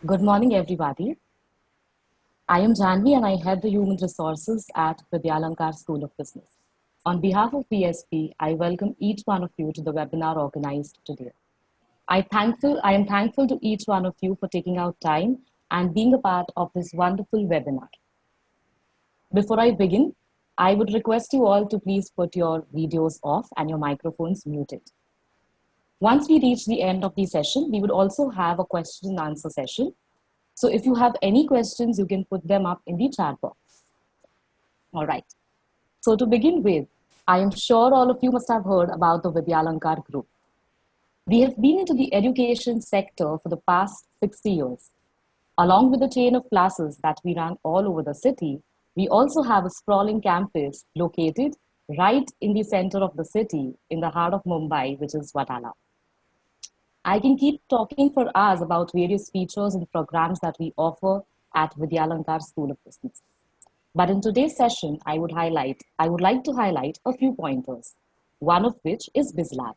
Good morning, everybody. I am Janvi and I head the Human Resources at Vidyalankar School of Business. On behalf of VSB, I welcome each one of you to the webinar organized today. I am thankful to each one of you for taking out time and being a part of this wonderful webinar. Before I begin, I would request you all to please put your videos off and your microphones muted. Once we reach the end of the session, we would also have a question and answer session. So if you have any questions, you can put them up in the chat box. All right. So to begin with, I am sure all of you must have heard about the Vidyalankar group. We have been into the education sector for the past 60 years. Along with the chain of classes that we run all over the city, we also have a sprawling campus located right in the center of the city, in the heart of Mumbai, which is Vatala. I can keep talking for hours about various features and programs that we offer at Vidyalankar School of Business. But in today's session, I would like to highlight a few pointers, one of which is BizLab.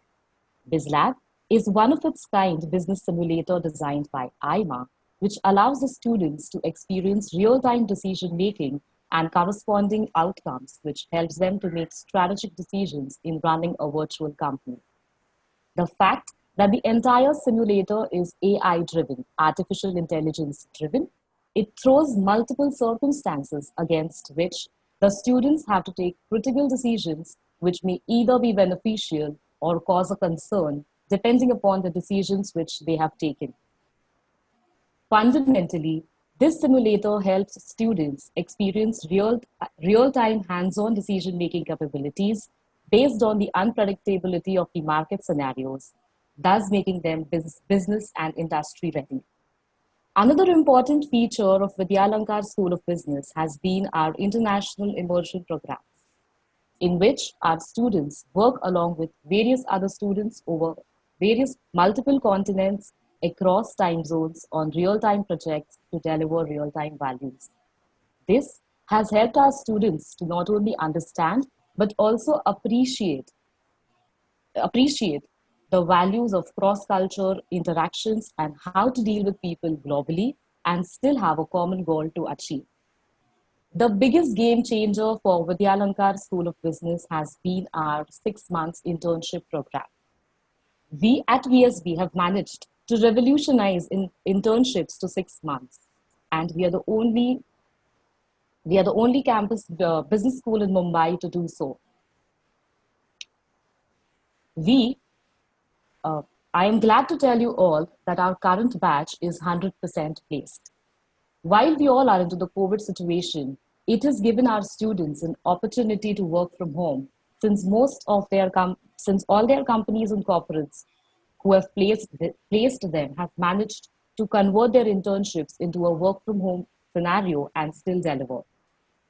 BizLab is one of its kind business simulator designed by IMA, which allows the students to experience real-time decision-making and corresponding outcomes, which helps them to make strategic decisions in running a virtual company. The fact that the entire simulator is AI-driven, artificial intelligence-driven, it throws multiple circumstances against which the students have to take critical decisions which may either be beneficial or cause a concern depending upon the decisions which they have taken. Fundamentally, this simulator helps students experience real-time hands-on decision-making capabilities based on the unpredictability of the market scenarios, thus making them business and industry ready. Another important feature of Vidyalankar School of Business has been our international immersion programs, in which our students work along with various other students over various multiple continents across time zones on real-time projects to deliver real-time values. This has helped our students to not only understand, but also appreciate the values of cross-culture interactions and how to deal with people globally and still have a common goal to achieve. The biggest game changer for Vidyalankar School of Business has been our 6 months internship program. We at VSB have managed to revolutionize internships to 6 months, and we are the only campus business school in Mumbai to do so. I am glad to tell you all that our current batch is 100% placed. While we all are into the COVID situation, it has given our students an opportunity to work from home since all their companies and corporates who have placed them have managed to convert their internships into a work from home scenario and still deliver.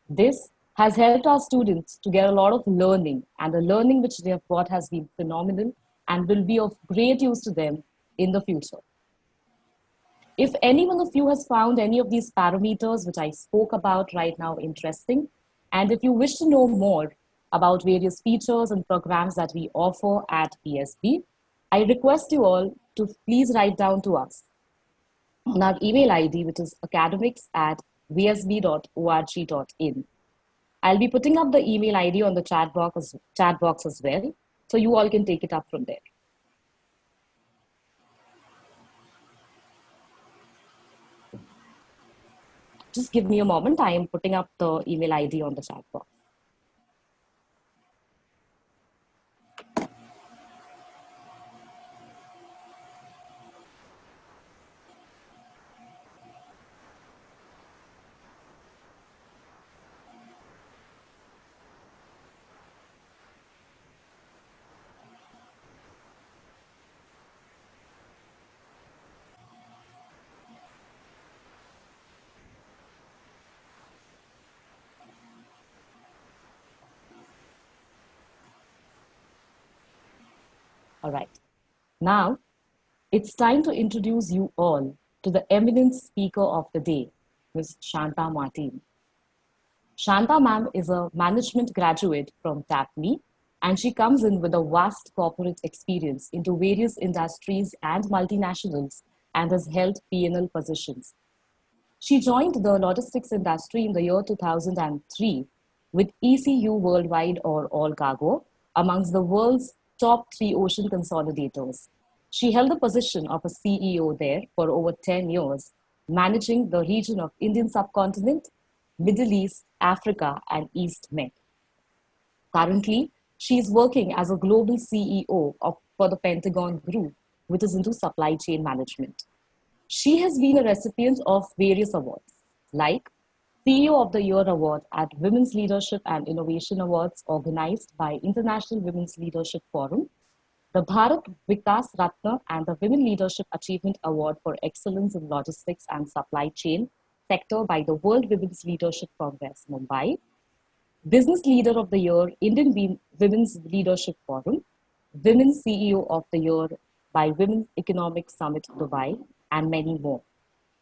This has helped our students to get a lot of learning, and the learning which they have got has been phenomenal and will be of great use to them in the future. If any one of you has found any of these parameters which I spoke about right now interesting, and if you wish to know more about various features and programs that we offer at VSB, I request you all to please write down to us on our email ID, which is academics@vsb.org.in. I'll be putting up the email ID on the chat box as well, so you all can take it up from there. Just give me a moment. I am putting up the email ID on the chat box. All right. Now, it's time to introduce you all to the eminent speaker of the day, Ms.Shatha Martin. Shanta ma'am is a management graduate from TAPME, and she comes in with a vast corporate experience into various industries and multinationals and has held P&L positions. She joined the logistics industry in the year 2003 with ECU Worldwide or All Cargo, amongst the world's top 3 ocean consolidators. She held the position of a CEO there for over 10 years, managing the region of Indian subcontinent, Middle East, Africa, and East Med. Currently, she is working as a global CEO for the Pentagon Group, which is into supply chain management. She has been a recipient of various awards, like CEO of the Year Award at Women's Leadership and Innovation Awards organized by International Women's Leadership Forum, the Bharat Vikas Ratna and the Women Leadership Achievement Award for Excellence in Logistics and Supply Chain sector by the World Women's Leadership Congress, Mumbai, Business Leader of the Year, Indian Women's Leadership Forum, Women's CEO of the Year by Women's Economic Summit, Dubai, and many more.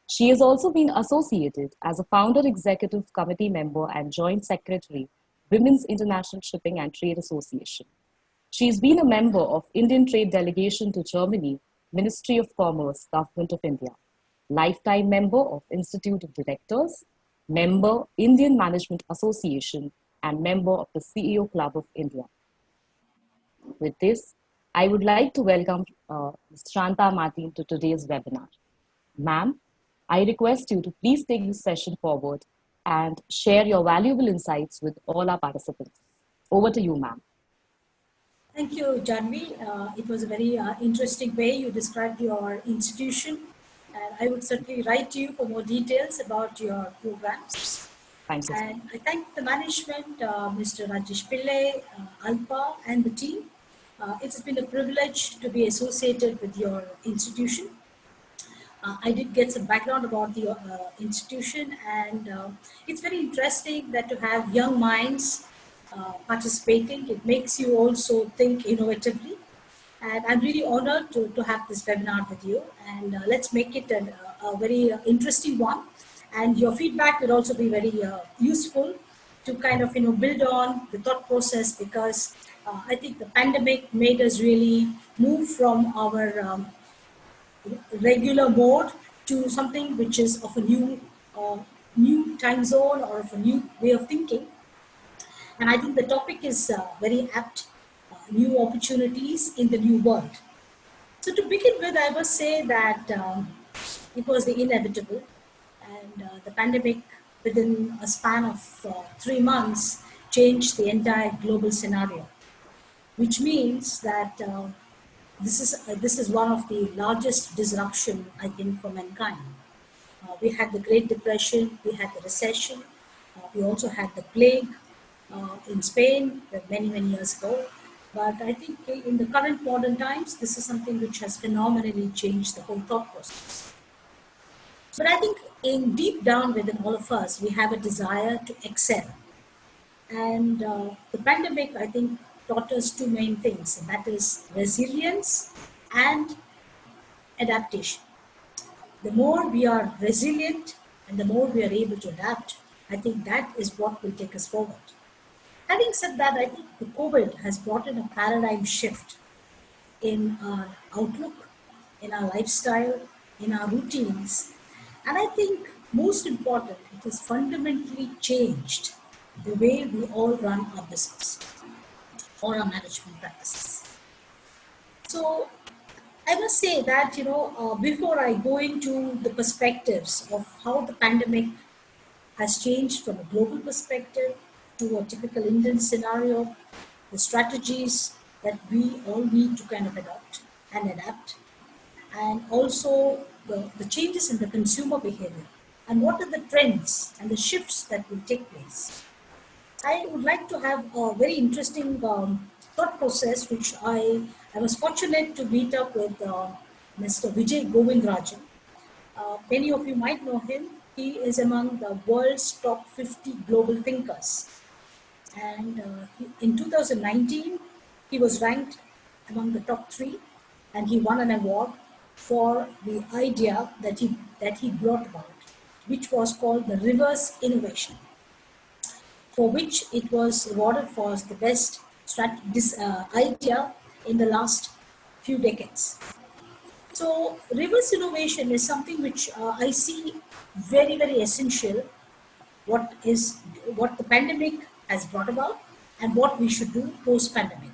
She has also been associated as a founder executive committee member and joint secretary, Women's International Shipping and Trade Association. She's been a member of Indian Trade Delegation to Germany, Ministry of Commerce, Government of India, lifetime member of Institute of Directors, member Indian Management Association, and member of the CEO Club of India. With this, I would like to welcome Ms.Shatha Martin to today's webinar. Ma'am, I request you to please take this session forward and share your valuable insights with all our participants. Over to you, ma'am. Thank you, Janvi. It was a very interesting way you described your institution, and I would certainly write to you for more details about your programs. Thank you. And I thank the management, Mr. Rajesh Pillai, Alpa, and the team. It's been a privilege to be associated with your institution. I did get some background about the institution, and it's very interesting that to have young minds participating. It makes you also think innovatively. And I'm really honored to have this webinar with you. And let's make it a very interesting one. And your feedback will also be very useful to kind of build on the thought process, because I think the pandemic made us really move from our regular mode to something which is of a new time zone or of a new way of thinking. And I think the topic is very apt, new opportunities in the new world. So to begin with, I must say that it was the inevitable, and the pandemic within a span of 3 months changed the entire global scenario, which means that this is one of the largest disruption, I think, for mankind. We had the Great Depression, we had the recession, we also had the plague in Spain many years ago. But I think in the current modern times, this is something which has phenomenally changed the whole thought process. But I think in deep down within all of us, we have a desire to excel. And the pandemic, I think, taught us 2 main things, and that is resilience and adaptation. The more we are resilient and the more we are able to adapt, I think that is what will take us forward. Having said that, I think the COVID has brought in a paradigm shift in our outlook, in our lifestyle, in our routines. And I think most important, it has fundamentally changed the way we all run our business or our management practices. So I must say that, before I go into the perspectives of how the pandemic has changed from a global perspective to a typical Indian scenario, the strategies that we all need to kind of adopt and adapt, and also the changes in the consumer behavior, and what are the trends and the shifts that will take place. I would like to have a very interesting thought process, which I was fortunate to meet up with Mr. Vijay Govindrajan. Many of you might know him. He is among the world's top 50 global thinkers. And in 2019, he was ranked among the top 3, and he won an award for the idea that he brought about, which was called the reverse innovation, for which it was awarded for the best idea in the last few decades. So reverse innovation is something which I see very, very essential. What the pandemic has brought about and what we should do post-pandemic.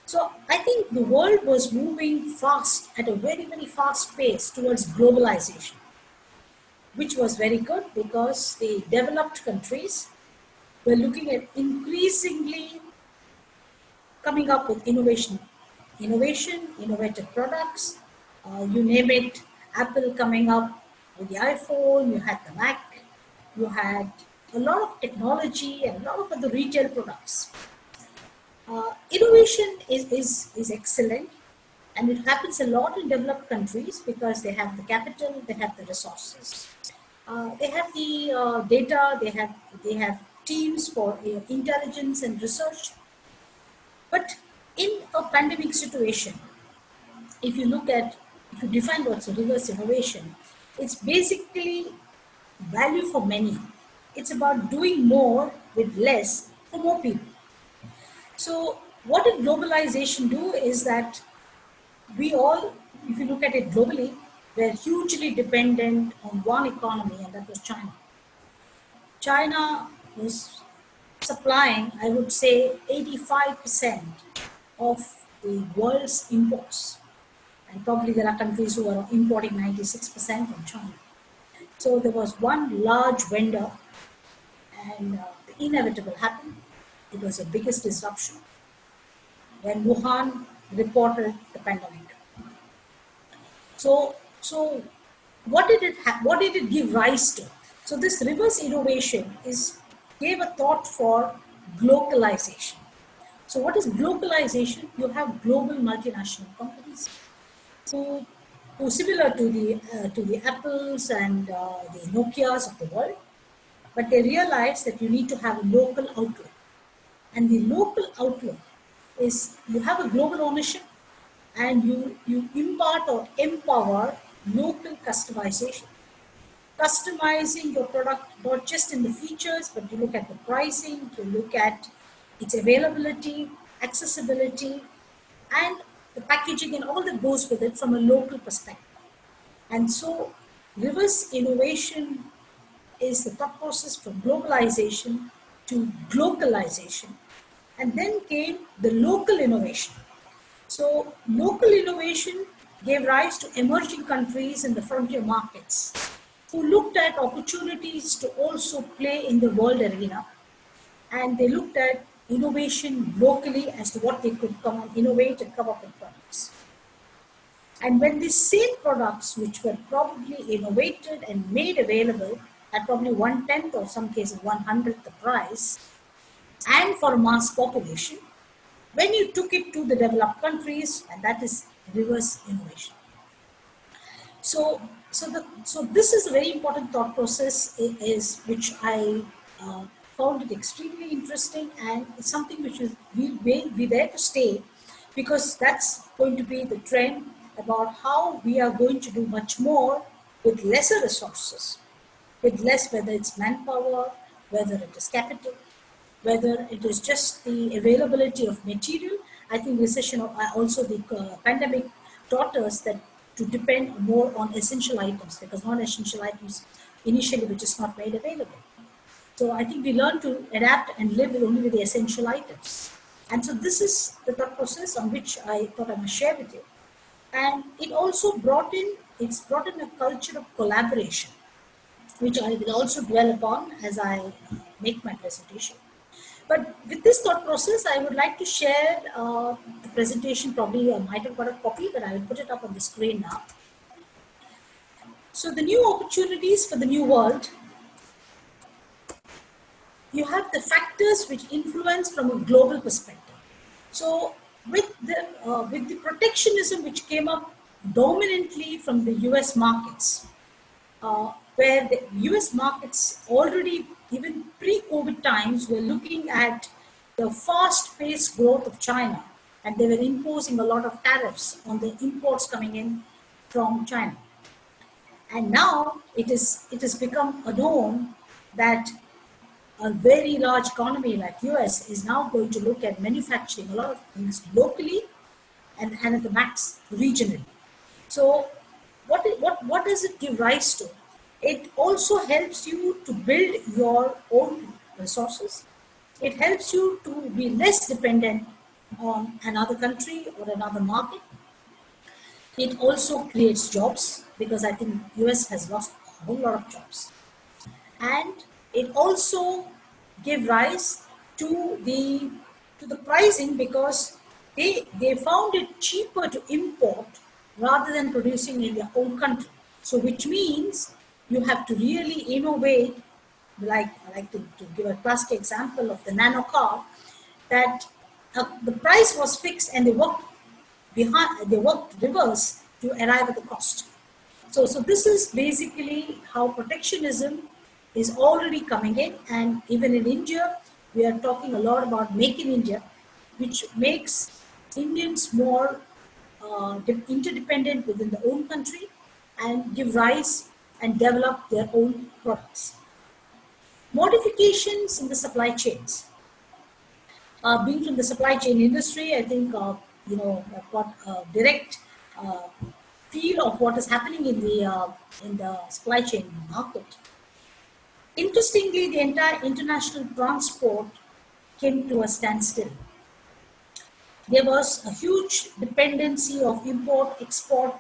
So I think the world was moving fast at a very, very fast pace towards globalization, which was very good because the developed countries were looking at increasingly coming up with innovative products. You name it, Apple coming up with the iPhone, you had the Mac, you had a lot of technology and a lot of other retail products. Innovation is excellent, and it happens a lot in developed countries because they have the capital, they have the resources, they have the data, they have teams for intelligence and research. But in a pandemic situation, if you look at, if you define what's a reverse innovation, it's basically value for many. It's about doing more with less for more people. So what did globalization do is that we all, if you look at it globally, we're hugely dependent on one economy, and that was China. China was supplying, I would say, 85% of the world's imports. And probably there are countries who are importing 96% from China. So there was one large vendor, and the inevitable happened. It was the biggest disruption when Wuhan reported the pandemic. So what did it give rise to? So this reverse innovation gave a thought for globalization. So what is globalization? You have global multinational companies who similar to the Apples and the Nokias of the world, but they realize that you need to have a local outlook. And the local outlook is you have a global ownership, and you impart or empower local customization. Customizing your product not just in the features, but you look at the pricing, you look at its availability, accessibility, and the packaging and all that goes with it from a local perspective. And so reverse innovation is the thought process from globalization to localization. And then came the local innovation. So local innovation gave rise to emerging countries in the frontier markets who looked at opportunities to also play in the world arena, and they looked at innovation locally as to what they could come and innovate and come up with products. And when these same products, which were probably innovated and made available at probably 1/10 or some cases 1/100th the price, and for mass population, when you took it to the developed countries, and that is reverse innovation. So this is a very important thought process, which I found it extremely interesting, and it's something which will be there to stay, because that's going to be the trend about how we are going to do much more with lesser resources, with less, whether it's manpower, whether it is capital, whether it is just the availability of material. I think recession, also the pandemic taught us that to depend more on essential items, because non-essential items initially were just not made available. So I think we learn to adapt and live only with the essential items. And so this is the thought process on which I thought I must share with you. And it also brought in a culture of collaboration, which I will also dwell upon as I make my presentation. But with this thought process, I would like to share the presentation. Probably I might have got a copy, but I will put it up on the screen now. So the new opportunities for the new world. You have the factors which influence from a global perspective. So with the protectionism which came up dominantly from the US markets, where the US markets already, even pre-COVID times, were looking at the fast-paced growth of China, and they were imposing a lot of tariffs on the imports coming in from China. And now it has become a norm that a very large economy like US is now going to look at manufacturing a lot of things locally and at the max regionally. So what does it give rise to? It also helps you to build your own resources. It helps you to be less dependent on another country or another market. It also creates jobs, because I think US has lost a whole lot of jobs. And it also gave rise to the pricing, because they found it cheaper to import rather than producing in their own country. So which means you have to really innovate. Like I like to give a classic example of the nano car, that the price was fixed and they worked reverse to arrive at the cost. So this is basically how protectionism is already coming in, and even in India, we are talking a lot about Make in India, which makes Indians more interdependent within their own country and give rise and develop their own products. Modifications in the supply chains. Being from the supply chain industry, I think I've got a direct uh, feel of what is happening in the supply chain market. Interestingly, the entire international transport came to a standstill. There was a huge dependency of import export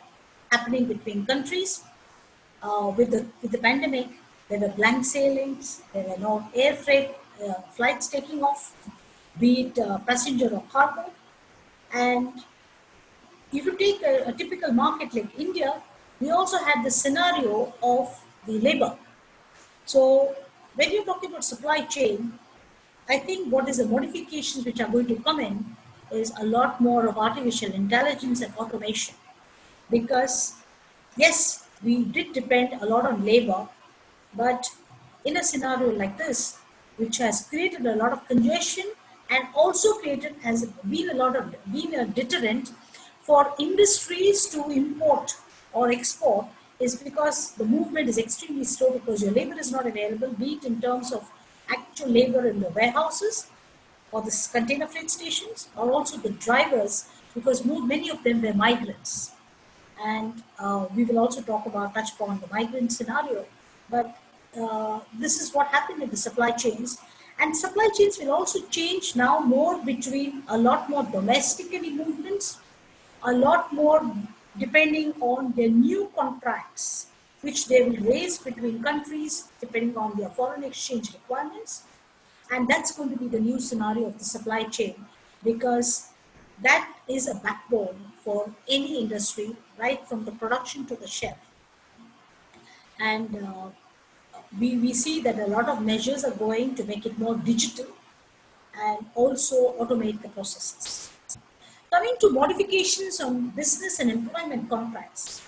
happening between countries. With the pandemic, there were blank sailings, there were no air freight flights taking off, be it passenger or cargo. And if you take a typical market like India, we also had the scenario of the labor. So when you're talking about supply chain, I think what is the modifications which are going to come in is a lot more of artificial intelligence and automation. Because yes, we did depend a lot on labor, but in a scenario like this, which has created a lot of congestion and also created has been a deterrent for industries to import or export, is because the movement is extremely slow, because your labor is not available, be it in terms of actual labor in the warehouses or the container freight stations, or also the drivers, because many of them were migrants. And we will also touch upon the migrant scenario. But this is what happened in the supply chains. And supply chains will also change now more between a lot more domestically movements, a lot more depending on their new contracts, which they will raise between countries depending on their foreign exchange requirements. And that's going to be the new scenario of the supply chain, because that is a backbone for any industry, right from the production to the shelf. And we see that a lot of measures are going to make it more digital and also automate the processes. Coming to modifications on business and employment contracts,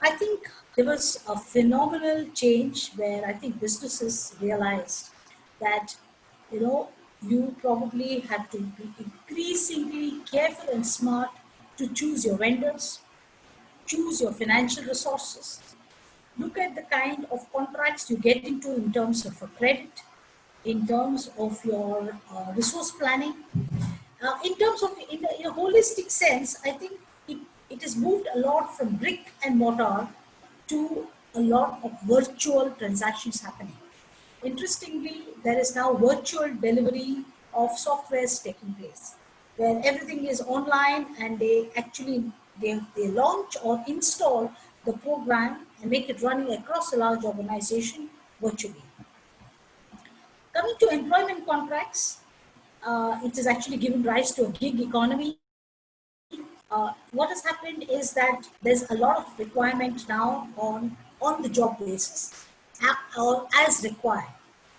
I think there was a phenomenal change where I think businesses realized that, you probably have to be increasingly careful and smart to choose your vendors, choose your financial resources, look at the kind of contracts you get into in terms of a credit, in terms of your resource planning, in terms of in a holistic sense. I think it has moved a lot from brick and mortar to a lot of virtual transactions happening. Interestingly, there is now virtual delivery of softwares taking place, where everything is online and they launch or install the program and make it running across a large organization virtually. Coming to employment contracts, it has actually given rise to a gig economy. What has happened is that there's a lot of requirement now on the job basis, or as required.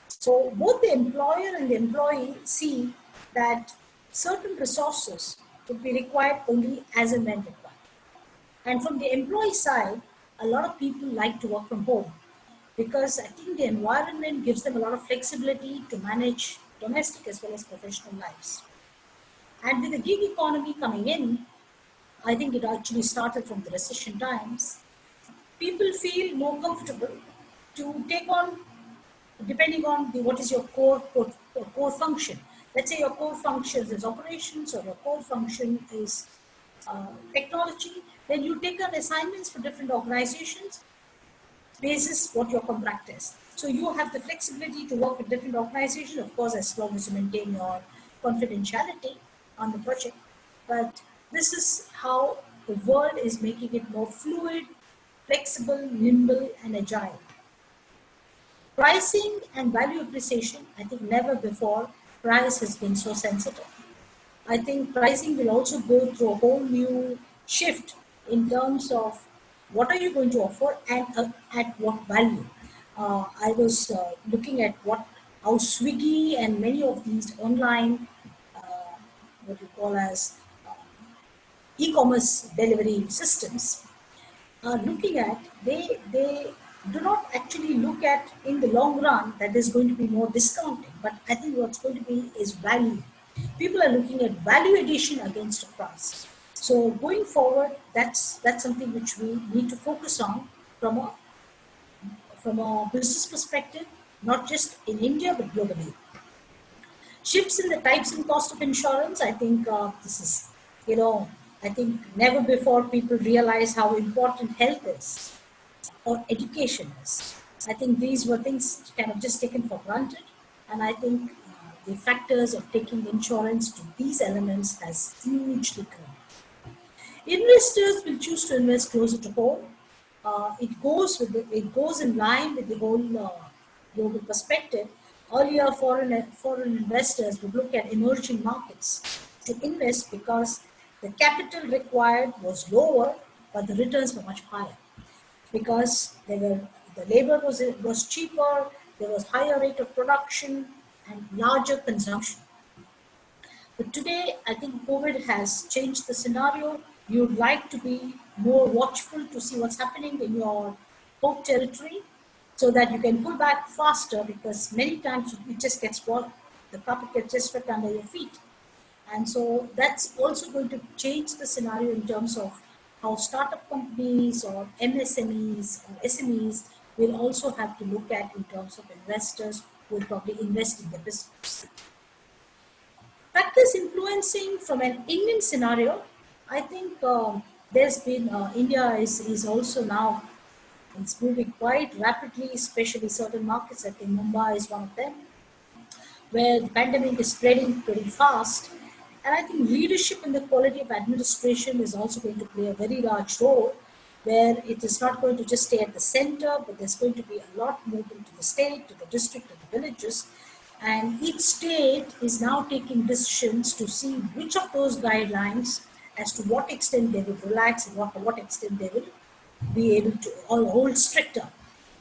So both the employer and the employee see that certain resources would be required only as and when required. And from the employee side, a lot of people like to work from home, because I think the environment gives them a lot of flexibility to manage domestic as well as professional lives. And with the gig economy coming in, I think it actually started from the recession times. People feel more comfortable to take on, depending on what is your core function. Let's say your core function is operations, or your core function is technology. then you take on assignments for different organizations basis what your contract is. So you have the flexibility to work with different organizations, of course, as long as you maintain your confidentiality on the project. But this is how the world is making it more fluid, flexible, nimble, and agile. Pricing and value appreciation, I think never before price has been so sensitive. I think pricing will also go through a whole new shift in terms of what are you going to offer and at what value. I was looking at how Swiggy and many of these online, what you call as e-commerce delivery systems are looking at, they do not actually look at in the long run that there's going to be more discounting, but I think what's going to be is value. People are looking at value addition against a price. So going forward, that's something which we need to focus on from a business perspective, not just in India but globally. Shifts in the types and cost of insurance, I think this is, I think never before people realize how important health is or education is. I think these were things kind of just taken for granted. And I think the factors of taking insurance to these elements has hugely grown. Investors will choose to invest closer to home. It goes in line with the whole global perspective. Earlier, foreign investors would look at emerging markets to invest because the capital required was lower, but the returns were much higher because the labor was cheaper, there was higher rate of production and larger consumption. But today, I think COVID has changed the scenario. You'd like to be more watchful to see what's happening in your home territory so that you can pull back faster because many times it just gets swept, the carpet gets just swept under your feet. And so that's also going to change the scenario in terms of how startup companies or MSMEs or SMEs will also have to look at in terms of investors who will probably invest in their business. Factors influencing from an Indian scenario, I think there's been, India is also now, it's moving quite rapidly, especially certain markets. I think Mumbai is one of them, where the pandemic is spreading pretty fast. And I think leadership in the quality of administration is also going to play a very large role, where it is not going to just stay at the center, but there's going to be a lot moving to the state, to the district, to the villages. And each state is now taking decisions to see which of those guidelines, as to what extent they would relax and what extent they will be able to hold stricter.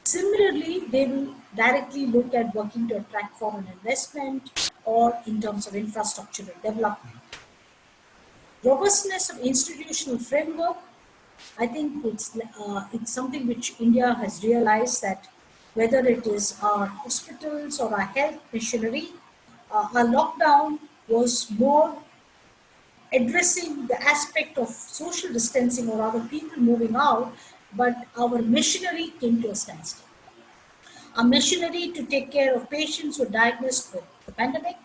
Similarly, they will directly look at working to attract foreign investment or in terms of infrastructural development. Robustness of institutional framework, I think it's something which India has realized that whether it is our hospitals or our health machinery, our lockdown was more addressing the aspect of social distancing or other people moving out, but our machinery came to a standstill. Our machinery to take care of patients who are diagnosed with the pandemic,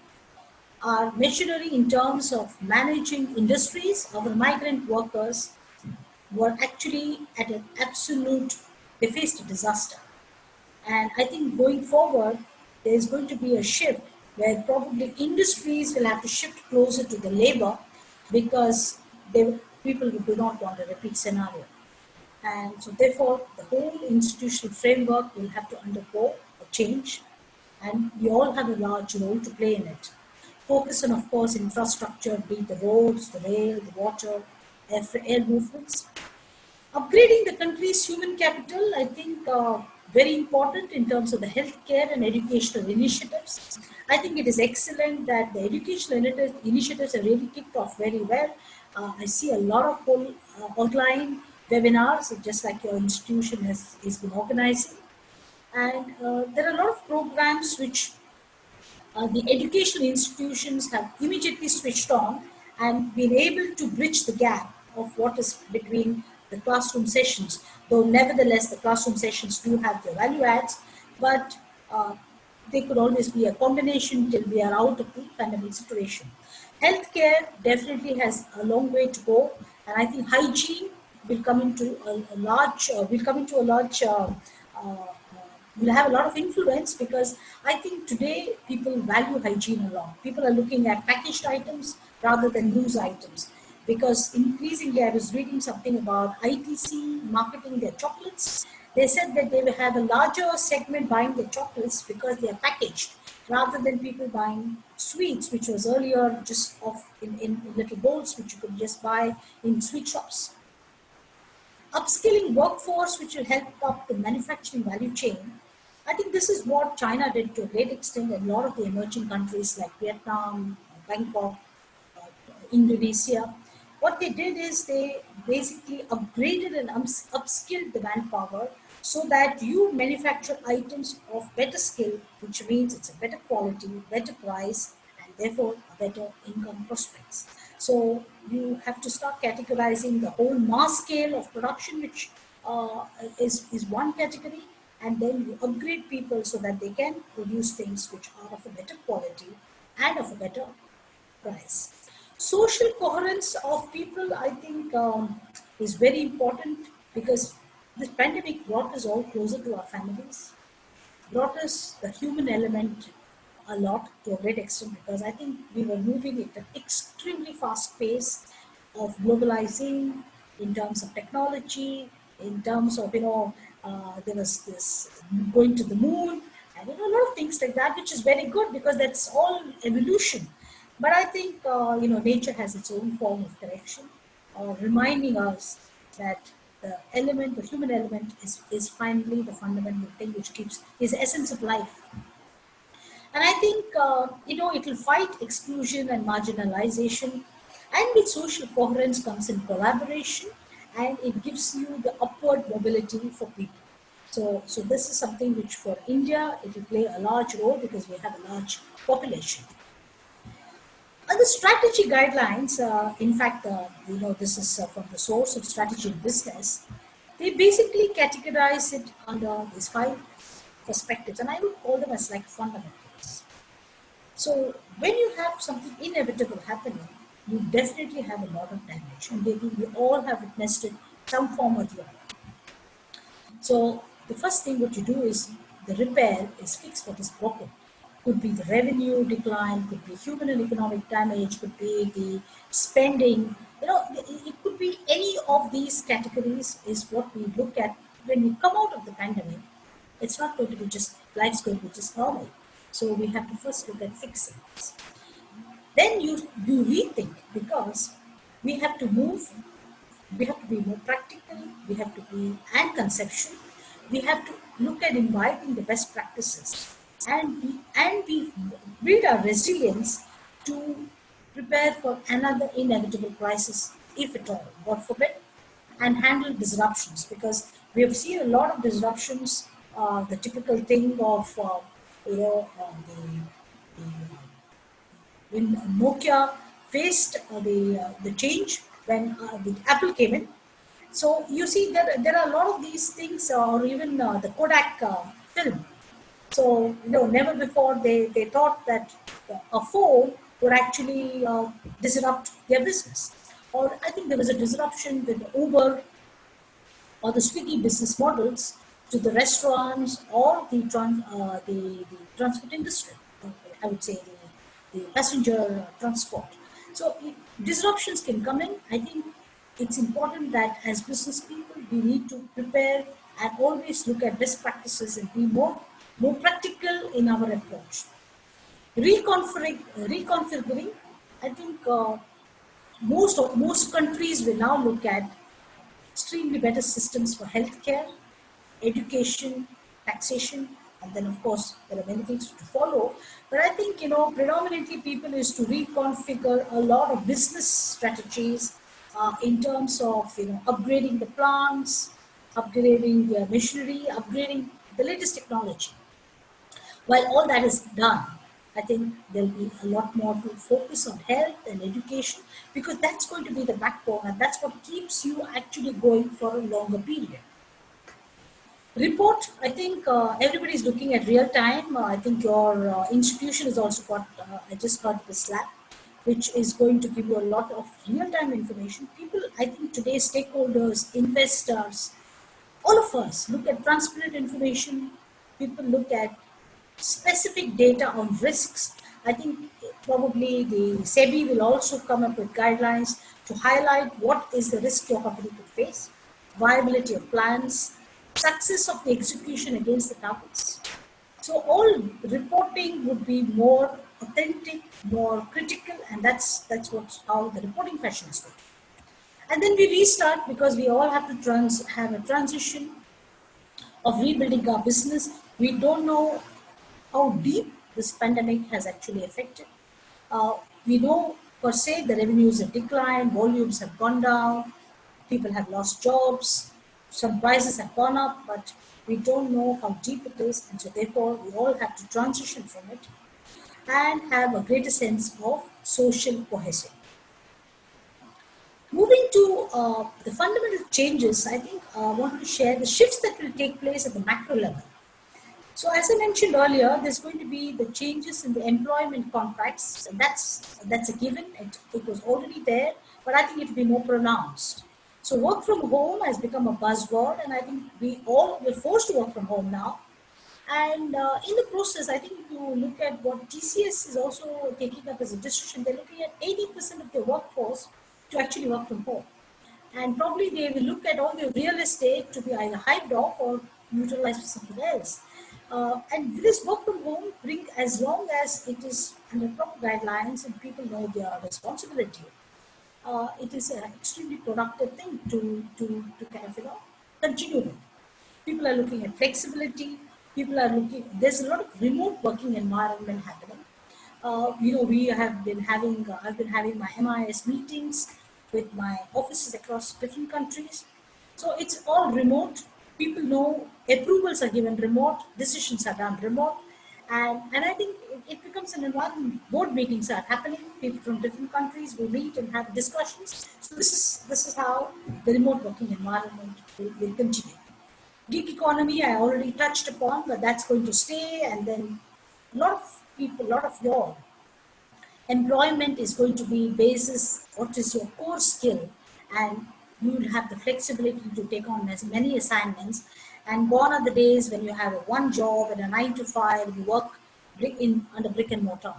our machinery in terms of managing industries, our migrant workers were actually at an absolute, they faced a disaster. And I think going forward, there's going to be a shift where probably industries will have to shift closer to the labor because people do not want a repeat scenario. And so therefore, the whole institutional framework will have to undergo a change, and we all have a large role to play in it. Focus on, of course, infrastructure, be it the roads, the rail, the water, air movements. Upgrading the country's human capital, I think, very important in terms of the healthcare and educational initiatives. I think it is excellent that the educational initiatives have really kicked off very well. I see a lot of online webinars, just like your institution has been organizing. And there are a lot of programs which the educational institutions have immediately switched on and been able to bridge the gap of what is between the classroom sessions, though nevertheless the classroom sessions do have their value adds, but they could always be a combination till we are out of the pandemic situation. Healthcare definitely has a long way to go, and I think hygiene will come into a large, will have a lot of influence, because I think today people value hygiene a lot. People are looking at packaged items rather than loose items, because increasingly I was reading something about ITC marketing their chocolates. They said that they will have a larger segment buying their chocolates because they are packaged, rather than people buying sweets, which was earlier just off in little bowls, which you could just buy in sweet shops. Upskilling workforce, which will help up the manufacturing value chain. I think this is what China did to a great extent, and a lot of the emerging countries like Vietnam, Bangkok, Indonesia. What they did is they basically upgraded and upskilled the manpower, so that you manufacture items of better skill, which means it's a better quality, better price, and therefore a better income prospects. So you have to start categorizing the whole mass scale of production, which is one category, and then you upgrade people so that they can produce things which are of a better quality and of a better price. Social coherence of people, I think, is very important, because this pandemic brought us all closer to our families, brought us the human element a lot to a great extent, because I think we were moving at an extremely fast pace of globalizing in terms of technology, in terms of, there was this going to the moon, and a lot of things like that, which is very good, because that's all evolution. But I think, nature has its own form of correction, reminding us that the human element is finally the fundamental thing which keeps, is the essence of life. And I think, it will fight exclusion and marginalization. And with social coherence comes in collaboration, and it gives you the upward mobility for people. So this is something which for India, it will play a large role, because we have a large population. And the strategy guidelines, in fact, this is from the source of strategy in business. They basically categorize it under these 5 perspectives, and I would call them as like fundamentals. So when you have something inevitable happening, you definitely have a lot of damage, and maybe we all have witnessed it some form or the other. So the first thing what you do is the repair is fix what is broken. Could be the revenue decline, could be human and economic damage, could be the spending. It could be any of these categories is what we look at when we come out of the pandemic. It's not going to be just, life's going to be just normal. So we have to first look at fixing this. Then you rethink, because we have to move, we have to be more practical, we have to be and conceptual, we have to look at inviting the best practices, and we build our resilience to prepare for another inevitable crisis, if at all, God forbid, and handle disruptions, because we have seen a lot of disruptions. The typical thing of the when Nokia faced the change when the Apple came in. So you see there are a lot of these things, or even the Kodak film. So never before they thought that a phone would actually disrupt their business. Or I think there was a disruption with Uber or the Swiggy business models to the restaurants, or the transport industry. I would say the passenger transport. So disruptions can come in. I think it's important that as business people we need to prepare and always look at best practices and be more practical in our approach. Reconfiguring. I think most countries will now look at extremely better systems for healthcare, education, taxation, and then of course there are many things to follow. But I think predominantly people is to reconfigure a lot of business strategies in terms of upgrading the plants, upgrading the machinery, upgrading the latest technology. While all that is done, I think there'll be a lot more to focus on health and education, because that's going to be the backbone, and that's what keeps you actually going for a longer period. Report, I think everybody's looking at real time. I think your institution has also got, I just got the slab. which is going to give you a lot of real-time information. People, I think today, stakeholders, investors, all of us look at transparent information. People look at specific data on risks. I think probably the SEBI will also come up with guidelines to highlight what is the risk your company could face, viability of plans, success of the execution against the targets. So all reporting would be more authentic, more critical, and that's how the reporting fashion is going. And then we restart because we all have to have a transition of rebuilding our business. We don't know how deep this pandemic has actually affected. We know per se the revenues have declined, volumes have gone down, people have lost jobs, some prices have gone up, but we don't know how deep it is, and so therefore we all have to transition from it and have a greater sense of social cohesion. Moving to the fundamental changes, I think I want to share the shifts that will take place at the macro level. So as I mentioned earlier, there's going to be the changes in the employment contracts, and that's a given. It was already there, but I think it will be more pronounced. So work from home has become a buzzword, and I think we're forced to work from home now. And in the process, I think if you look at what TCS is also taking up as a decision, they're looking at 80% of their workforce to actually work from home. And probably they will look at all the real estate to be either hived off or utilized for something else. And this work from home as long as it is under proper guidelines and people know their responsibility, it is an extremely productive thing to kind of continue with. People are looking at flexibility. There's a lot of remote working environment happening. I've been having my MIS meetings with my offices across different countries. So it's all remote. People know approvals are given remote, decisions are done remote. And I think it becomes an environment. Board meetings are happening. People from different countries will meet and have discussions. So this is how the remote working environment will continue. Gig economy, I already touched upon, but that's going to stay. And then a lot of people, a lot of your employment is going to be basis what is your core skill, and you will have the flexibility to take on as many assignments. And gone are the days when you have a one job and a 9 to 5, you work under brick and mortar.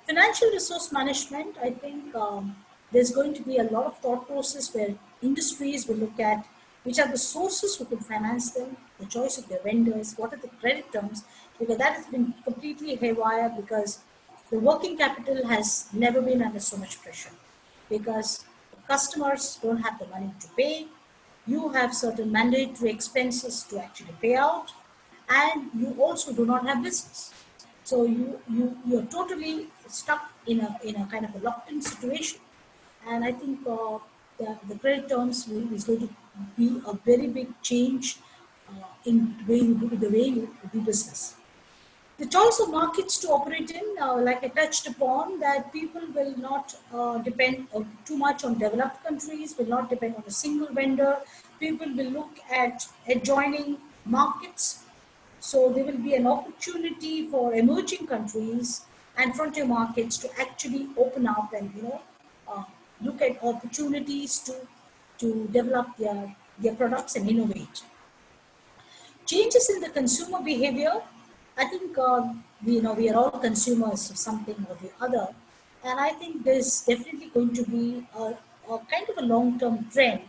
Financial resource management, I think there's going to be a lot of thought process where industries will look at which are the sources who can finance them, the choice of their vendors, what are the credit terms, because that has been completely haywire because the working capital has never been under so much pressure because customers don't have the money to pay. You have certain mandatory expenses to actually pay out, and you also do not have business. So you're totally stuck in a kind of a locked-in situation. And I think the credit terms is going to be a very big change in the way you do business. The choice of markets to operate in, like I touched upon, that people will not depend too much on developed countries, will not depend on a single vendor. People will look at adjoining markets. So there will be an opportunity for emerging countries and frontier markets to actually open up and uh, look at opportunities to develop their products and innovate. Changes in the consumer behavior. I think we are all consumers of something or the other, and I think there's definitely going to be a kind of a long-term trend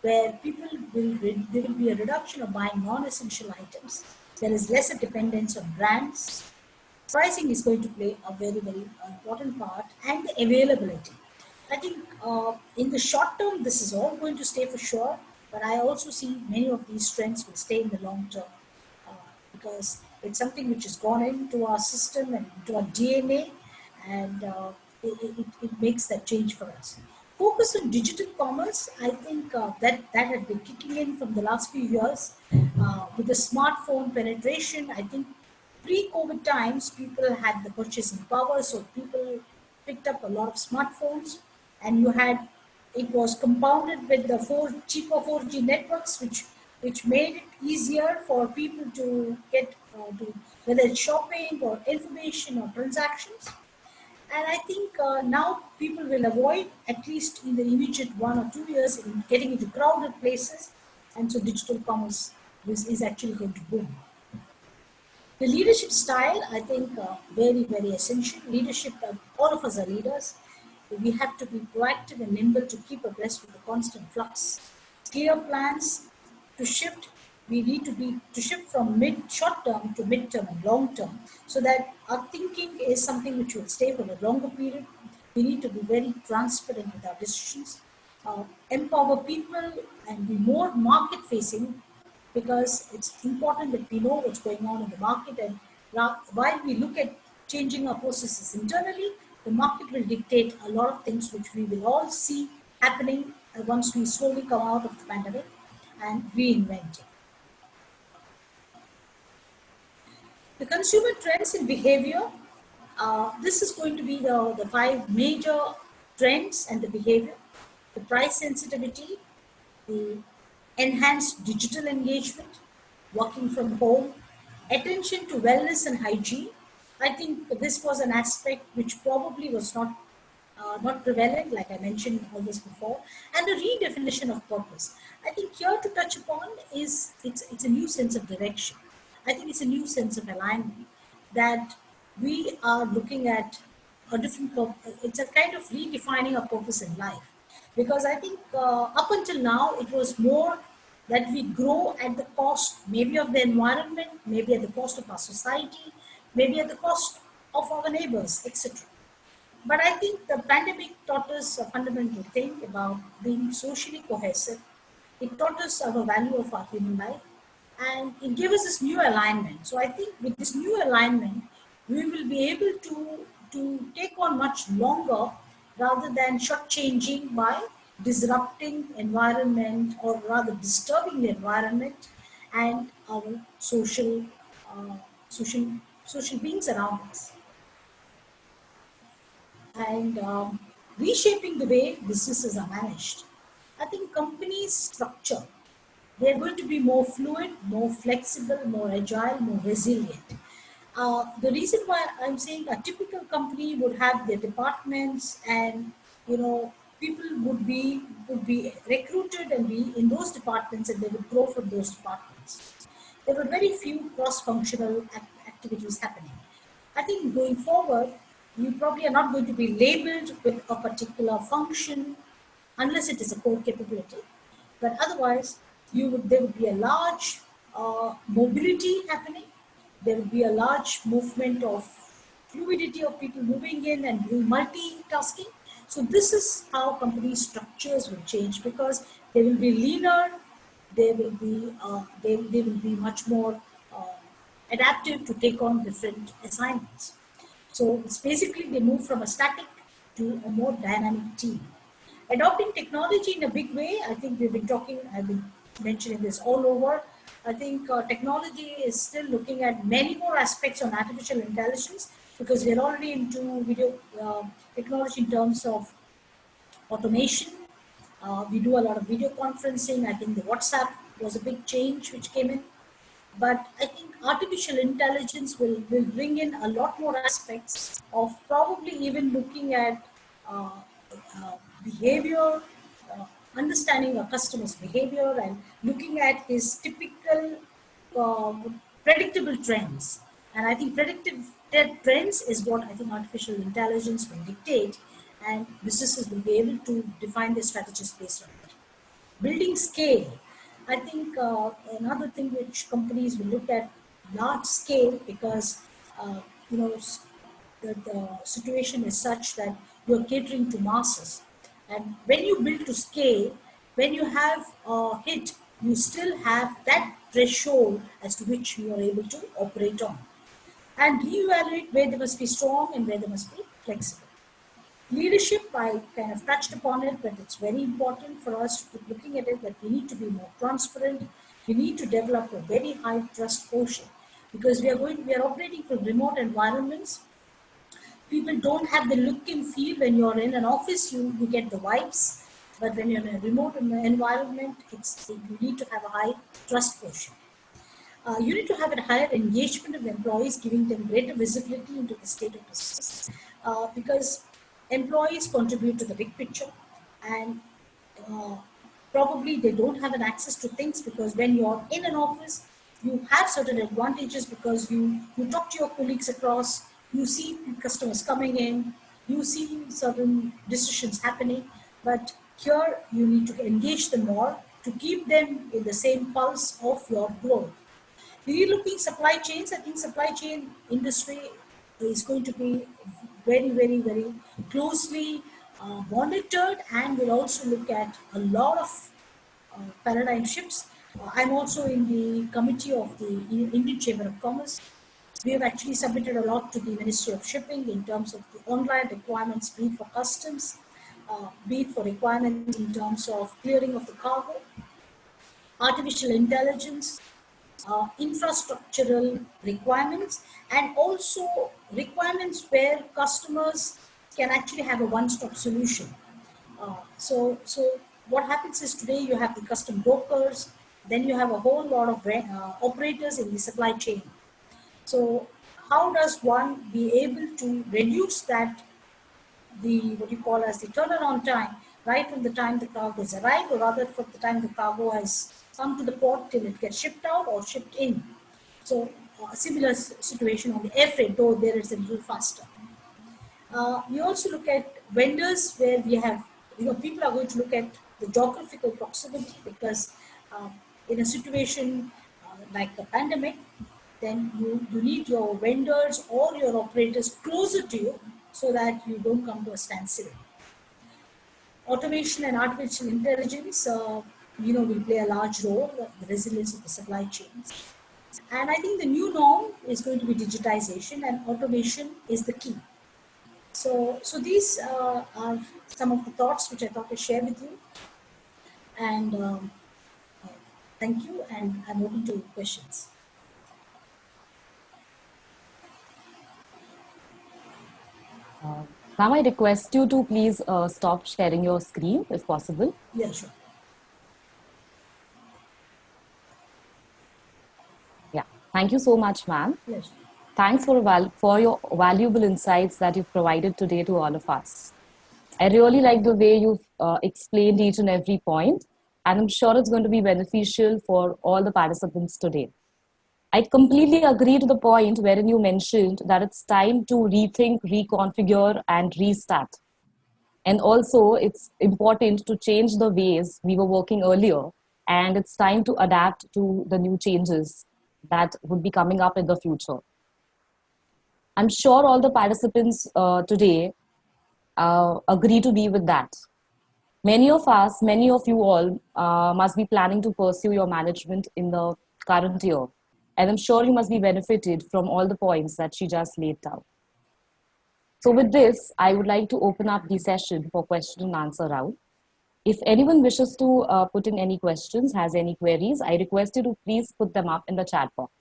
where there will be a reduction of buying non-essential items. There is lesser dependence on brands. Pricing is going to play a very, very important part, and the availability. I think in the short term, this is all going to stay for sure, but I also see many of these trends will stay in the long term because it's something which has gone into our system and into our DNA, and it makes that change for us. Focus on digital commerce, I think that had been kicking in from the last few years with the smartphone penetration. I think pre-COVID times, people had the purchasing power, so people picked up a lot of smartphones, and it was compounded with the cheaper 4G networks, which made it easier for people to get to whether it's shopping or information or transactions. And I think now people will avoid, at least in the immediate 1 or 2 years, in getting into crowded places, and so digital commerce is actually going to boom. The leadership style, I think, very, very essential. Leadership, all of us are leaders. We have to be proactive and nimble to keep abreast with the constant flux. Clear plans to shift. We need to shift from short term to mid term and long term, so that our thinking is something which will stay for a longer period. We need to be very transparent with our decisions. Empower people and be more market facing, because it's important that we know what's going on in the market, and while we look at changing our processes internally, the market will dictate a lot of things which we will all see happening once we slowly come out of the pandemic and reinvent it. The consumer trends in behavior, this is going to be the five major trends and the behavior: the price sensitivity, the enhanced digital engagement, working from home, attention to wellness and hygiene. I think this was an aspect which probably was not prevalent, like I mentioned all this before, and the redefinition of purpose. I think here to touch upon is it's a new sense of direction. I think it's a new sense of alignment, that we are looking at a different purpose. It's a kind of redefining a purpose in life, because I think up until now it was more that we grow at the cost maybe of the environment, maybe at the cost of our society, maybe at the cost of our neighbors, etc. But I think the pandemic taught us a fundamental thing about being socially cohesive. It taught us our value of our human life, and it gave us this new alignment. So I think with this new alignment, we will be able to take on much longer, rather than shortchanging by disrupting environment, or rather disturbing the environment and our uh, social, social beings around us, and reshaping the way businesses are managed. I think companies' structure, they're going to be more fluid, more flexible, more agile, more resilient. The reason why I'm saying a typical company would have their departments, and people would be recruited and be in those departments, and they would grow from those departments. There were very few cross-functional activities happening. I think going forward, you probably are not going to be labeled with a particular function unless it is a core capability. But otherwise, there would be a large mobility happening. There would be a large movement of fluidity of people moving in and doing multitasking. So this is how company structures will change, because they will be leaner, they will be much more adaptive to take on different assignments. So it's basically they move from a static to a more dynamic team. Adopting technology in a big way, I think I've been mentioning this all over. I think technology is still looking at many more aspects on artificial intelligence, because we're already into video technology in terms of automation. We do a lot of video conferencing. I think the WhatsApp was a big change which came in. But I think artificial intelligence will bring in a lot more aspects of probably even looking at uh, behavior, understanding a customer's behavior, and looking at his typical predictable trends. And I think predictive trends is what I think artificial intelligence will dictate, and businesses will be able to define their strategies based on it. Building scale. I think another thing which companies will look at large scale, because uh, you know the situation is such that you're catering to masses, and when you build to scale, when you have a hit, you still have that threshold as to which you are able to operate on, and reevaluate where they must be strong and where they must be flexible. Leadership, I kind of touched upon it, but it's very important for us to keep looking at it, that we need to be more transparent. We need to develop a very high trust quotient, because we are operating from remote environments. People don't have the look and feel. When you're in an office, you get the vibes, but when you're in a remote environment, you need to have a high trust quotient. You need to have a higher engagement of employees, giving them greater visibility into the state of business, because employees contribute to the big picture, and uh, probably they don't have an access to things, because when you're in an office, you have certain advantages because you talk to your colleagues across, you see customers coming in, you see certain decisions happening, but here you need to engage them more to keep them in the same pulse of your growth. Relooking supply chains, I think supply chain industry is going to be very, very, very closely monitored, and will also look at a lot of paradigm shifts. I'm also in the committee of the Indian Chamber of Commerce. We have actually submitted a lot to the Ministry of Shipping in terms of the online requirements, be it for customs, be it for requirements in terms of clearing of the cargo, artificial intelligence, infrastructural requirements, and also requirements where customers can actually have a one-stop solution. So what happens is, today you have the custom brokers, then you have a whole lot of operators in the supply chain. So how does one be able to reduce that, the what you call as the turnaround time, right from the time the cargo has arrived, or rather from the time the cargo has come to the port till it gets shipped out or shipped in. So a similar situation on the air freight, though there is a little faster. We also look at vendors where we have, people are going to look at the geographical proximity, because in a situation like a pandemic, then you need your vendors or your operators closer to you so that you don't come to a standstill. Automation and artificial intelligence, will play a large role in the resilience of the supply chains. And I think the new norm is going to be digitization, and automation is the key. So these are some of the thoughts which I thought to share with you. And uh, thank you, and I'm open to questions. Ma'am, I request you to please stop sharing your screen if possible. Yeah, sure. Yeah, thank you so much, ma'am. Yeah, sure. Thanks for your valuable insights that you've provided today to all of us. I really like the way you've explained each and every point, and I'm sure it's going to be beneficial for all the participants today. I completely agree to the point wherein you mentioned that it's time to rethink, reconfigure, and restart. And also, it's important to change the ways we were working earlier, and it's time to adapt to the new changes that would be coming up in the future. I'm sure all the participants today agree to be with that. Many of us, many of you all must be planning to pursue your management in the current year. And I'm sure you must be benefited from all the points that she just laid down. So with this, I would like to open up the session for question and answer round. If anyone wishes to put in any questions, has any queries, I request you to please put them up in the chat box.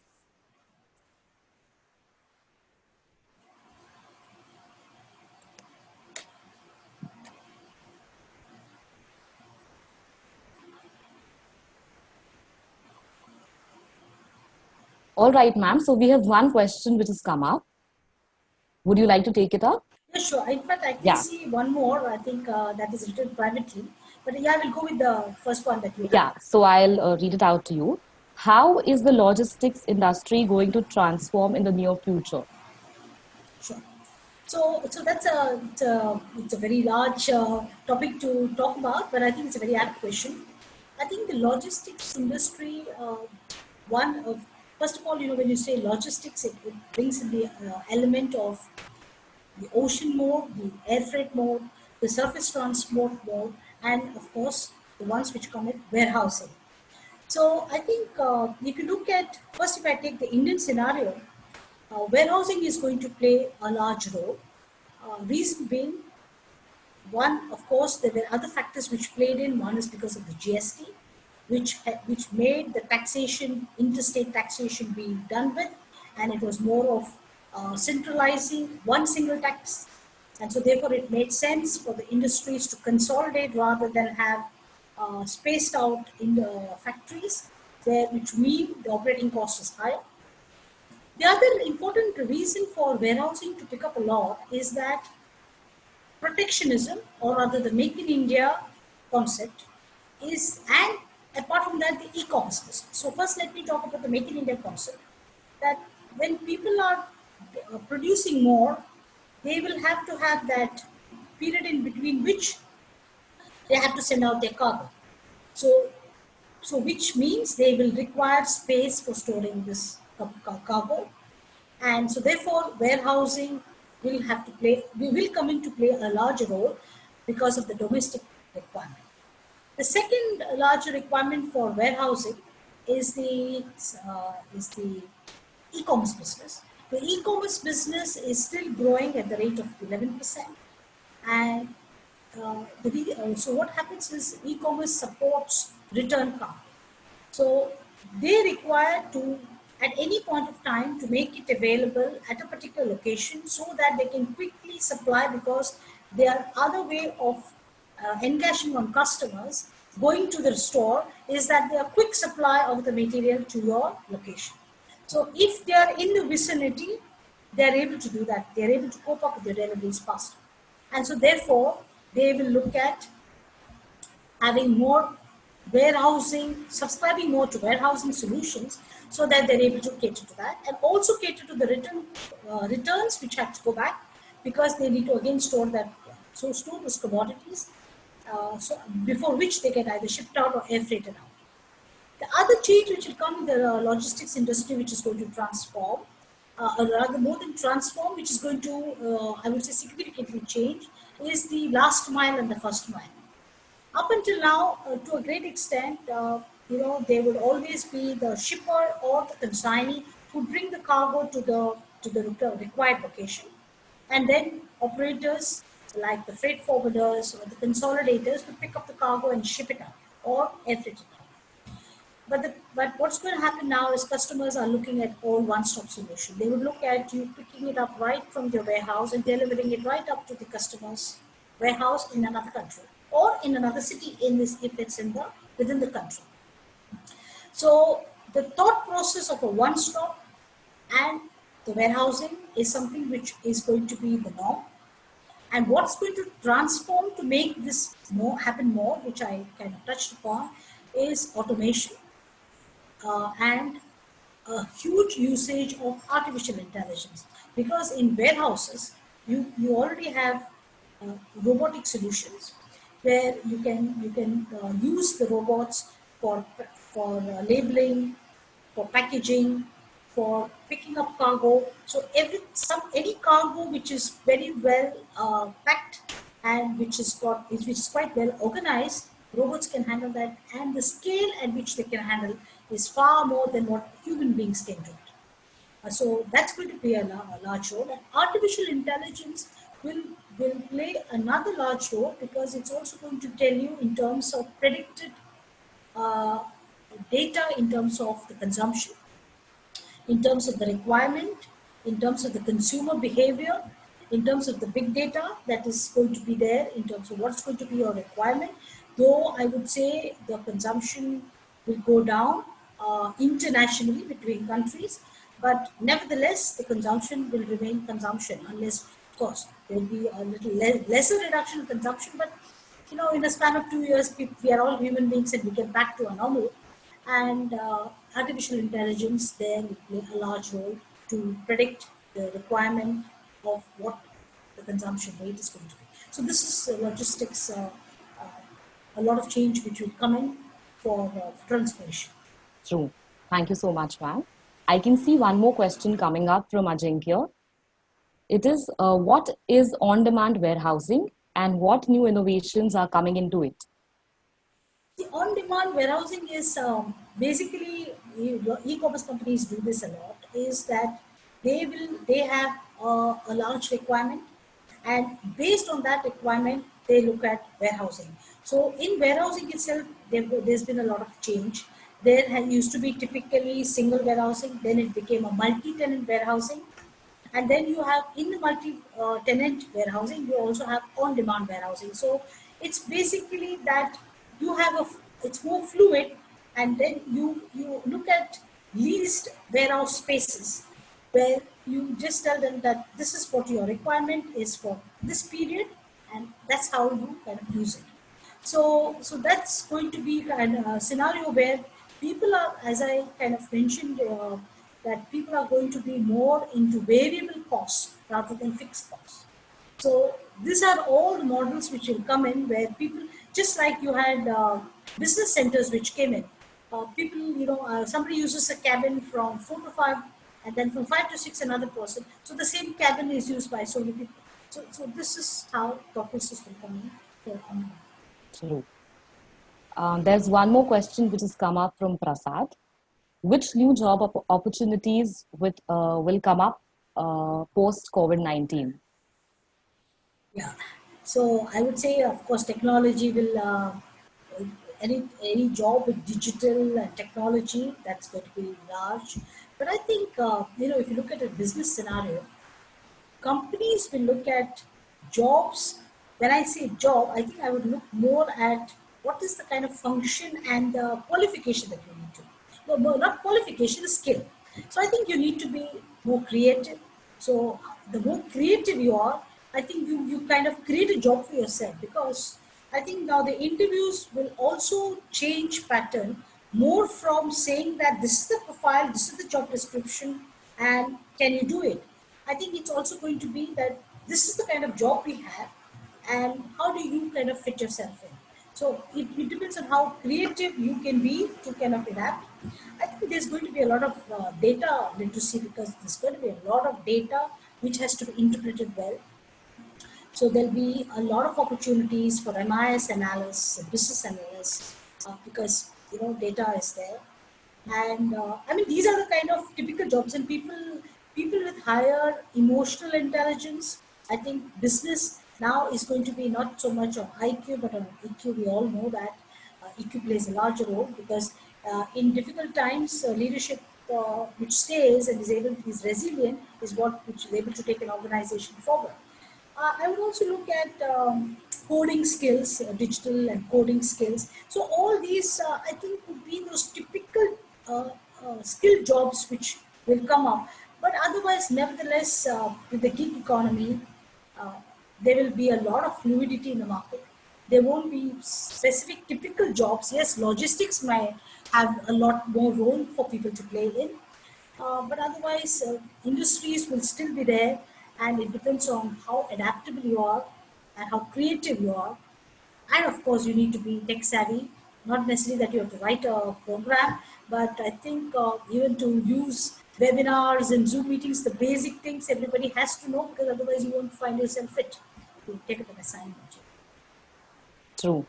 All right, ma'am. So we have one question which has come up. Would you like to take it up? Yeah, sure. In fact, I can Yeah. see one more. I think that is written privately. But yeah, we'll go with the first one that you have. Yeah. So I'll read it out to you. How is the logistics industry going to transform in the near future? Sure. So that's it's a very large topic to talk about, but I think it's a very apt question. I think the logistics industry, one of first of all, when you say logistics, it brings in the element of the ocean mode, the air freight mode, the surface transport mode, and of course the ones which come with warehousing. So I think if you look at first, if I take the Indian scenario, warehousing is going to play a large role. Reason being, one, of course, there were other factors which played in. One is because of the GST, which made the taxation, interstate taxation, being done with, and it was more of centralizing one single tax, and so therefore it made sense for the industries to consolidate rather than have spaced out in the factories. which mean the operating cost is higher. The other important reason for warehousing to pick up a lot is that protectionism, or rather the Make in India concept, is, and apart from that, the e-commerce business. So first, let me talk about the Make in India concept. That when people are producing more, they will have to have that period in between which they have to send out their cargo. So which means they will require space for storing this cargo, and so therefore warehousing will come into play a larger role because of the domestic requirement. The second larger requirement for warehousing is the e-commerce business. The e-commerce business is still growing at the rate of 11%, and so what happens is e-commerce supports return cargo. So they require to, at any point of time, to make it available at a particular location so that they can quickly supply, because their other way of engaging on customers going to the store is that they are quick supply of the material to your location. So if they are in the vicinity, they are able to do that. They are able to cope up with the deliveries faster. And so therefore, they will look at having more warehousing, subscribing more to warehousing solutions so that they're able to cater to that, and also cater to the returns which have to go back, because they need to again store those commodities so before which they get either shipped out or air freighted out. The other change which will come in the logistics industry, which is going to transform, or rather more than transform, which is going to, I would say, significantly change, is the last mile and the first mile. Up until now, to a great extent, there would always be the shipper or the consignee who bring the cargo to the required location, and then operators like the freight forwarders or the consolidators would pick up the cargo and ship it out or air freight it out. But what's going to happen now is customers are looking at all one-stop solution. They would look at you picking it up right from your warehouse and delivering it right up to the customer's warehouse in another country or in another city if it's within the country. So the thought process of a one-stop and the warehousing is something which is going to be the norm. And what's going to transform to make this happen more, which I kind of touched upon, is automation and a huge usage of artificial intelligence. Because in warehouses, you already have robotic solutions where you can use the robots for labeling, for packaging, for picking up cargo. So any cargo which is very well packed and which is quite well organized, robots can handle that, and the scale at which they can handle is far more than what human beings can do. So that's going to play a large role, and artificial intelligence will play another large role, because it's also going to tell you in terms of predicted data, in terms of the consumption, in terms of the requirement, in terms of the consumer behavior, in terms of the big data that is going to be there, in terms of what's going to be your requirement. Though I would say the consumption will go down internationally between countries, but nevertheless the consumption will remain consumption, unless, of course, there will be a little lesser reduction in consumption. But in a span of 2 years, we are all human beings and we get back to a normal. And artificial intelligence there will play a large role to predict the requirement of what the consumption rate is going to be. So this is logistics, a lot of change which will come in for transformation. True. Thank you so much, ma'am. I can see one more question coming up from Ajinkya. It is, what is on-demand warehousing and what new innovations are coming into it? The on-demand warehousing is basically, e-commerce companies do this a lot, is that they have a large requirement, and based on that requirement, they look at warehousing. So in warehousing itself, there's been a lot of change. There used to be typically single warehousing, then it became a multi-tenant warehousing. And then you have, in the multi-tenant warehousing, you also have on-demand warehousing. So it's basically that you have it's more fluid, and then you look at leased warehouse spaces where you just tell them that this is what your requirement is for this period, and that's how you kind of use it. So that's going to be kind of a scenario where people are, as I kind of mentioned, that people are going to be more into variable costs rather than fixed costs. So these are all the models which will come in where people, just like you had business centers which came in, people, somebody uses a cabin from 4 to 5, and then from 5 to 6 another person. So the same cabin is used by so many people. So this is how processes will come in. True. There's one more question which has come up from Prasad. Which new job opportunities will come up post COVID-19? Yeah. So I would say, of course, technology will, any job with digital and technology, that's going to be large. But I think, if you look at a business scenario, companies will look at jobs. When I say job, I think I would look more at what is the kind of function and qualification that you need to. No, not qualification, skill. So I think you need to be more creative. So the more creative you are, I think you kind of create a job for yourself, because I think now the interviews will also change pattern more from saying that this is the profile, this is the job description, and can you do it? I think it's also going to be that this is the kind of job we have, and how do you kind of fit yourself in? So it depends on how creative you can be to kind of adapt. I think there's going to be a lot of data literacy, because there's going to be a lot of data which has to be interpreted well. So there'll be a lot of opportunities for MIS analysts, business analysts, because data is there. And I mean, these are the kind of typical jobs, and people with higher emotional intelligence. I think business now is going to be not so much on IQ but on EQ. We all know that EQ plays a larger role, because in difficult times, leadership which stays and is resilient is what which is able to take an organization forward. I would also look at coding skills, digital and coding skills. So all these, I think, would be those typical skill jobs which will come up. But otherwise, nevertheless, with the gig economy, uh, there will be a lot of fluidity in the market. There won't be specific typical jobs. Yes, logistics might have a lot more role for people to play in, but otherwise, industries will still be there, and it depends on how adaptable you are and how creative you are. And of course, you need to be tech savvy. Not necessarily that you have to write a program, but I think even to use webinars and Zoom meetings, the basic things everybody has to know, because otherwise you won't find yourself fit to take up an assignment. True.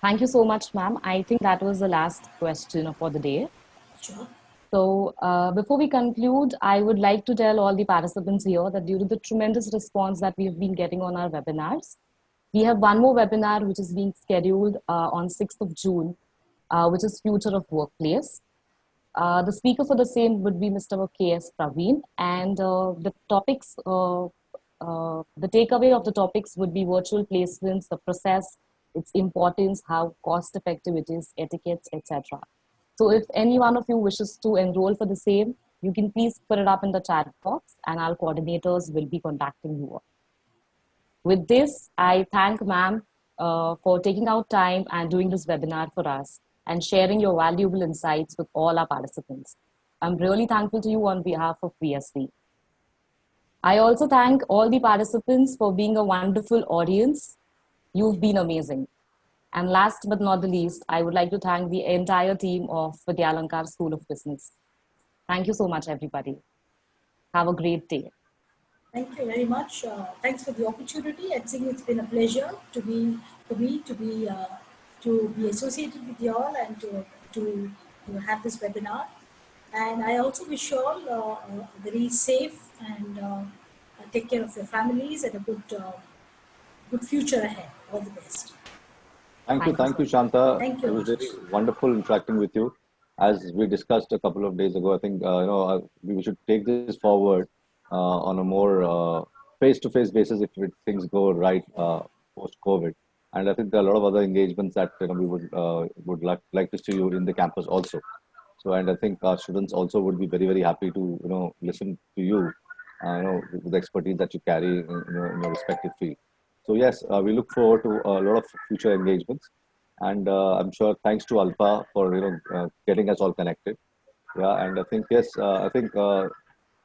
Thank you so much, ma'am. I think that was the last question for the day. Sure. So before we conclude, I would like to tell all the participants here that due to the tremendous response that we have been getting on our webinars, we have one more webinar which is being scheduled on 6th of June, which is Future of Workplace. The speaker for the same would be Mr. K.S. Praveen, and the takeaway of the topics would be virtual placements, the process, its importance, how cost effective it is, etiquettes, etc. So if any one of you wishes to enroll for the same, you can please put it up in the chat box, and our coordinators will be contacting you. With this, I thank ma'am for taking out time and doing this webinar for us and sharing your valuable insights with all our participants. I'm really thankful to you on behalf of VSB. I also thank all the participants for being a wonderful audience. You've been amazing. And last but not the least, I would like to thank the entire team of Vidyalankar School of Business. Thank you so much, everybody. Have a great day. Thank you very much. Thanks for the opportunity. I think it's been a pleasure to be for me to be associated with you all, and to have this webinar. And I also wish you all a very safe and take care of your families and a good future ahead. All the best. Thank you, Shanta. Thank It you. was really wonderful interacting with you. As we discussed a couple of days ago, I think we should take this forward on a more face-to-face basis if things go right post-COVID. And I think there are a lot of other engagements that we would like to see you in the campus also. So, and I think our students also would be very happy to listen to you, with the expertise that you carry in your respective field. So yes, we look forward to a lot of future engagements, and I'm sure thanks to Alpa for getting us all connected. Yeah, and I think yes, I think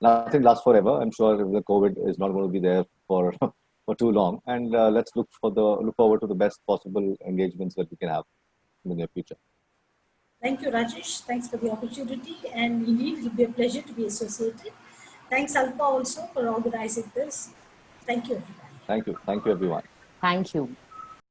nothing lasts forever. I'm sure the COVID is not going to be there for for too long, and let's look forward to the best possible engagements that we can have in the near future. Thank you, Rajesh. Thanks for the opportunity, and indeed it will be a pleasure to be associated. Thanks, Alpa, also for organizing this. Thank you, everybody. Thank you everyone. Thank you.